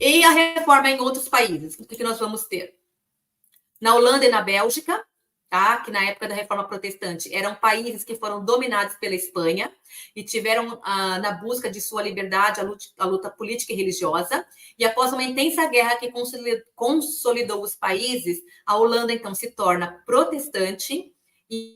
E a reforma em outros países, o que nós vamos ter? Na Holanda e na Bélgica, tá? Que na época da Reforma Protestante eram países que foram dominados pela Espanha e tiveram na busca de sua liberdade a luta política e religiosa. E após uma intensa guerra que consolidou os países, a Holanda então se torna protestante,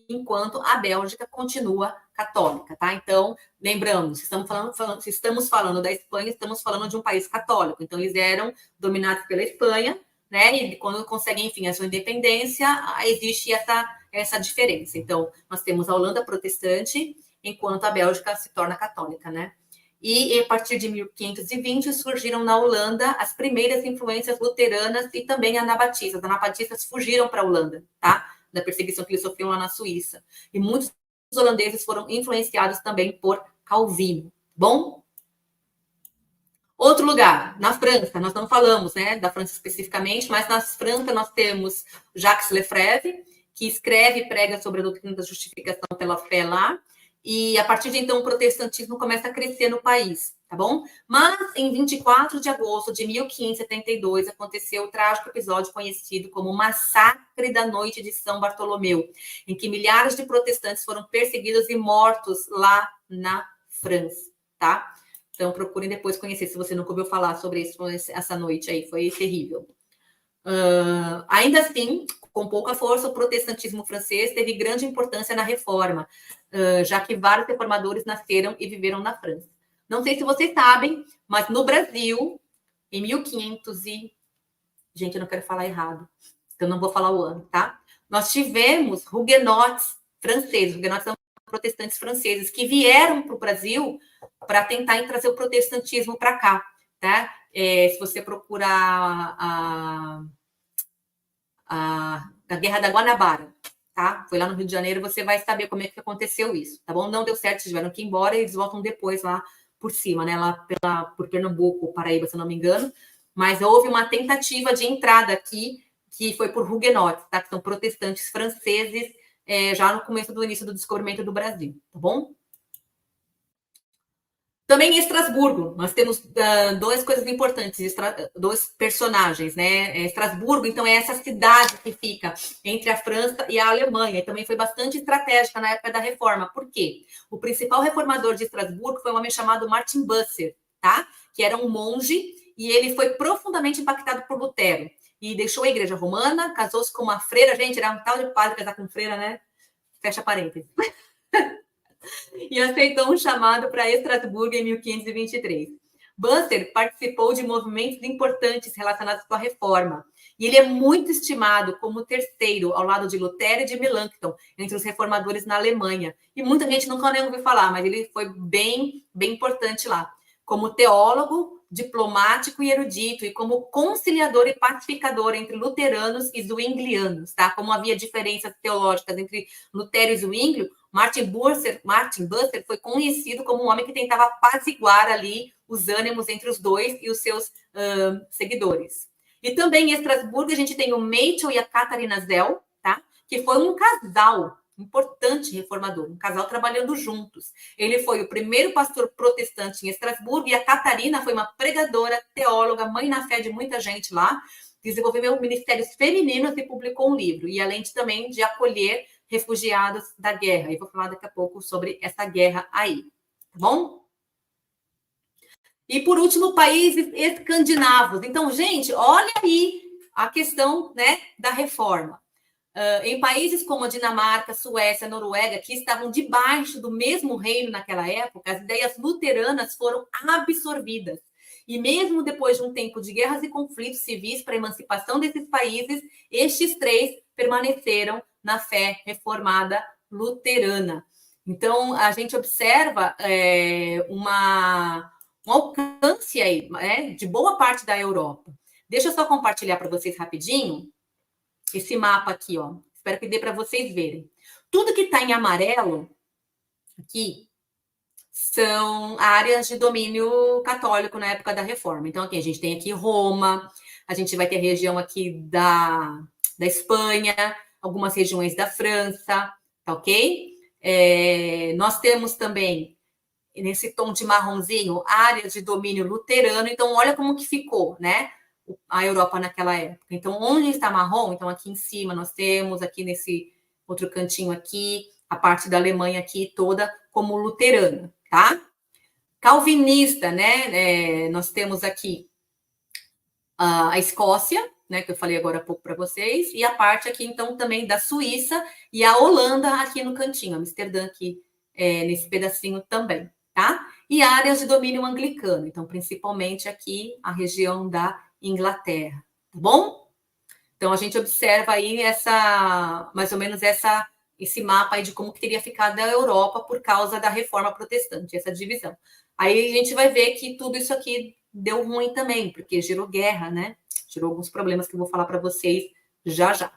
enquanto a Bélgica continua católica, tá? Então, lembramos, se estamos falando da Espanha, estamos falando de um país católico. Então, eles eram dominados pela Espanha, né? E quando conseguem, enfim, a sua independência, existe essa diferença. Então, nós temos a Holanda protestante, enquanto a Bélgica se torna católica, né? E a partir de 1520 surgiram na Holanda as primeiras influências luteranas e também anabatistas. Os anabatistas fugiram para a Holanda, tá? Da perseguição que eles sofriam lá na Suíça. E muitos holandeses foram influenciados também por Calvino. Bom? Outro lugar, na França, nós não falamos, né, da França especificamente, mas na França nós temos Jacques Lefebvre, que escreve e prega sobre a doutrina da justificação pela fé lá, e a partir de então o protestantismo começa a crescer no país, tá bom? Mas em 24 de agosto de 1572 aconteceu o trágico episódio conhecido como Massacre da Noite de São Bartolomeu, em que milhares de protestantes foram perseguidos e mortos lá na França, tá? Então, procurem depois conhecer, se você nunca ouviu falar sobre isso, essa noite aí, foi terrível. Ainda assim, com pouca força, o protestantismo francês teve grande importância na reforma, já que vários reformadores nasceram e viveram na França. Não sei se vocês sabem, mas no Brasil, em 1500 e... Gente, eu não quero falar errado, então não vou falar o ano, tá? Nós tivemos huguenotes franceses, huguenotes são protestantes franceses, que vieram para o Brasil para tentar trazer o protestantismo para cá, tá? Se você procurar a Guerra da Guanabara, tá? Foi lá no Rio de Janeiro, você vai saber como é que aconteceu isso, tá bom? Não deu certo, tiveram que ir embora e eles voltam depois lá por cima, né? Lá por Pernambuco, Paraíba, se eu não me engano. Mas houve uma tentativa de entrada aqui, que foi por huguenotes, tá? Que são protestantes franceses, já no começo do início do descobrimento do Brasil, tá bom? Também em Estrasburgo, nós temos duas coisas importantes, dois personagens, né? Estrasburgo, então, é essa cidade que fica entre a França e a Alemanha, e também foi bastante estratégica na época da Reforma. Por quê? O principal reformador de Estrasburgo foi um homem chamado Martin Bucer, tá? Que era um monge, e ele foi profundamente impactado por Lutero, e deixou a igreja romana, casou-se com uma freira, gente, era um tal de padre casar com freira, né? Fecha parênteses. E aceitou um chamado para Estrasburgo em 1523. Bucer participou de movimentos importantes relacionados com a reforma, e ele é muito estimado como o terceiro, ao lado de Lutero e de Melanchthon, entre os reformadores na Alemanha. E muita gente nunca nem ouviu falar, mas ele foi bem importante lá, como teólogo, diplomático e erudito, e como conciliador e pacificador entre luteranos e zwinglianos, tá? Como havia diferenças teológicas entre Lutero e Zwinglio, Martin Bucer foi conhecido como um homem que tentava apaziguar ali os ânimos entre os dois e os seus seguidores. E também em Estrasburgo a gente tem o Meitel e a Catarina Zell, tá? Que foi um casal importante reformador, um casal trabalhando juntos. Ele foi o primeiro pastor protestante em Estrasburgo e a Catarina foi uma pregadora, teóloga, mãe na fé de muita gente lá, desenvolveu ministérios femininos e publicou um livro, e além também de acolher refugiados da guerra. E vou falar daqui a pouco sobre essa guerra aí, tá bom? E por último, países escandinavos. Então, gente, olha aí a questão, né, da reforma. Em países como a Dinamarca, Suécia, Noruega, que estavam debaixo do mesmo reino naquela época, as ideias luteranas foram absorvidas. E mesmo depois de um tempo de guerras e conflitos civis para a emancipação desses países, estes três permaneceram na fé reformada luterana. Então, a gente observa um alcance aí, de boa parte da Europa. Deixa eu só compartilhar para vocês rapidinho esse mapa aqui, ó. Espero que dê para vocês verem. Tudo que está em amarelo aqui são áreas de domínio católico na época da Reforma. Então, aqui a gente tem aqui Roma, a gente vai ter a região aqui da Espanha, algumas regiões da França, tá ok? Nós temos também nesse tom de marronzinho, áreas de domínio luterano. Então, olha como que ficou, né? A Europa naquela época. Então, onde está marrom? Então, aqui em cima nós temos, aqui nesse outro cantinho aqui, a parte da Alemanha aqui toda como luterana, tá? Calvinista, né? Nós temos aqui a Escócia, né? Que eu falei agora há pouco para vocês, e a parte aqui, então, também da Suíça e a Holanda aqui no cantinho, Amsterdã aqui, nesse pedacinho também, tá? E áreas de domínio anglicano, então, principalmente aqui a região da Inglaterra, tá bom? Então, a gente observa aí mais ou menos esse mapa aí de como que teria ficado a Europa por causa da reforma protestante, essa divisão. Aí a gente vai ver que tudo isso aqui deu ruim também, porque gerou guerra, né? Gerou alguns problemas que eu vou falar para vocês já já.